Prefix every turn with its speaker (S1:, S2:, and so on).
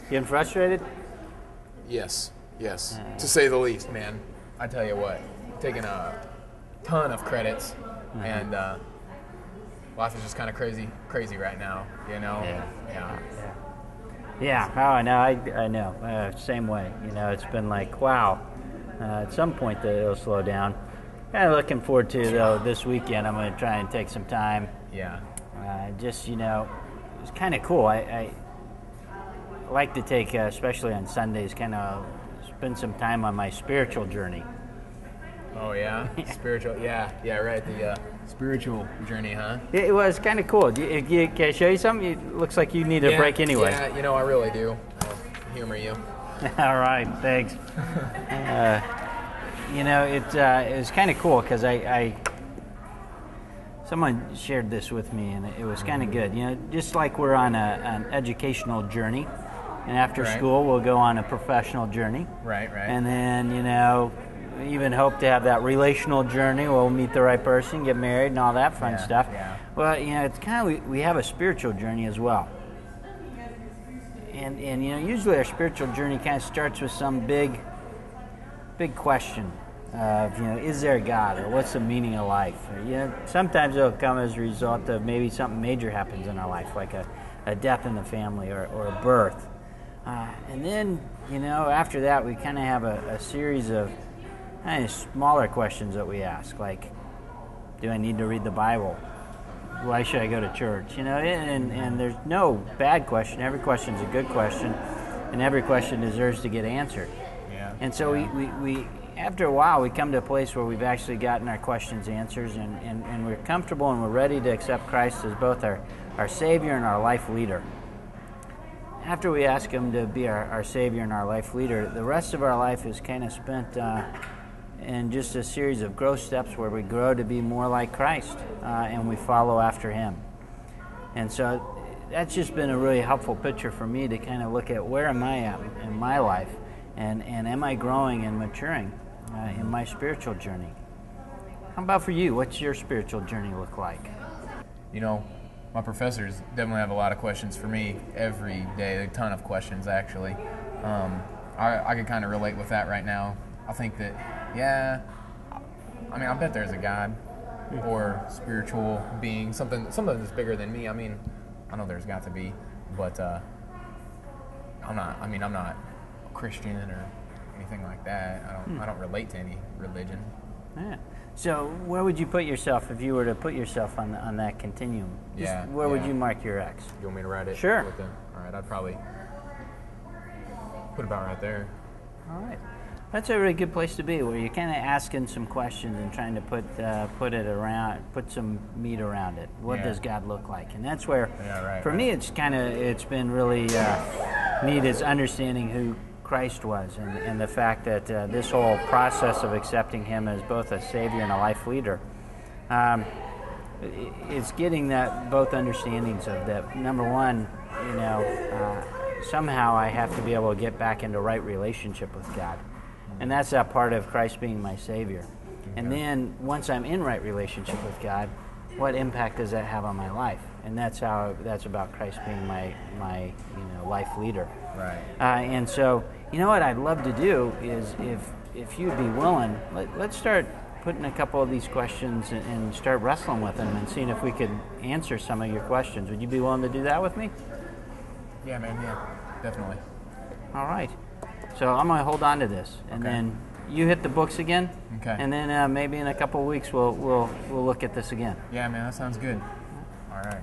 S1: Getting frustrated?
S2: Yes, to say the least, man. I tell you what, taking a ton of credits, and life is just kind of crazy right now, you know?
S1: Yeah. Oh, I know. Same way. You know, it's been like, wow. At some point, it'll slow down. Kind of looking forward to, though, this weekend. I'm going to try and take some time.
S2: Yeah.
S1: Just, you know, it's kind of cool. I like to take, especially on Sundays, kind of spend some time on my spiritual journey.
S2: Oh, yeah? Spiritual, yeah, right, the spiritual journey, huh?
S1: It was kind of cool. Can I show you something? It looks like you need a break anyway.
S2: Yeah, you know, I really do. I'll humor you.
S1: All right, thanks. You know, it was kind of cool because someone shared this with me, and it was kind of good. You know, just like we're on an educational journey, and after school we'll go on a professional journey. Right. And then, you know, we even hope to have that relational journey. We'll meet the right person, get married, and all that fun stuff. Yeah. Well, you know, it's kind of, we have a spiritual journey as well. And you know, usually our spiritual journey kind of starts with some big question of, you know, is there a God, or what's the meaning of life? Or, you know, sometimes it'll come as a result of maybe something major happens in our life, like a death in the family or a birth. And then, you know, after that, we kind of have a series of kind of smaller questions that we ask, like, do I need to read the Bible? Why should I go to church? You know, and there's no bad question. Every question is a good question, and every question deserves to get answered. Yeah. And so we after a while, we come to a place where we've actually gotten our questions answered, and we're comfortable and we're ready to accept Christ as both our Savior and our life leader. After we ask Him to be our Savior and our life leader, the rest of our life is kind of spent in just a series of growth steps where we grow to be more like Christ, and we follow after Him. And so that's just been a really helpful picture for me to kind of look at where am I at in my life, and am I growing and maturing in my spiritual journey. How about for you? What's your spiritual journey look like?
S2: You know, my professors definitely have a lot of questions for me every day, a ton of questions actually. I can kind of relate with that right now. I think that, I mean, I bet there's a God or spiritual being, something that's bigger than me. I mean, I know there's got to be, but I'm not a Christian or anything like that. I don't relate to any religion.
S1: Yeah. So where would you put yourself if you were to put yourself on that continuum? Where would you mark your X?
S2: You want me to write it?
S1: Sure.
S2: All right, I'd probably put about right there.
S1: All right. That's a really good place to be, where you're kind of asking some questions and trying to put some meat around it. What does God look like? And that's where, for me, it's been really neat is understanding who Christ was, and the fact that this whole process of accepting Him as both a Savior and a life leader, it's getting that both understandings of that. Number one, you know, somehow I have to be able to get back into right relationship with God. And that's that part of Christ being my Savior. And then once I'm in right relationship with God, what impact does that have on my life? And that's about Christ being my life leader.
S2: Right.
S1: And so, you know what I'd love to do is, if you'd be willing, let's start putting a couple of these questions and start wrestling with them and seeing if we could answer some of your questions. Would you be willing to do that with me?
S2: Yeah, man. Yeah, definitely.
S1: All right. So I'm going to hold on to this, and then you hit the books again.
S2: Okay.
S1: And then maybe in a couple of weeks we'll look at this again.
S2: Yeah, man, that sounds good. All right.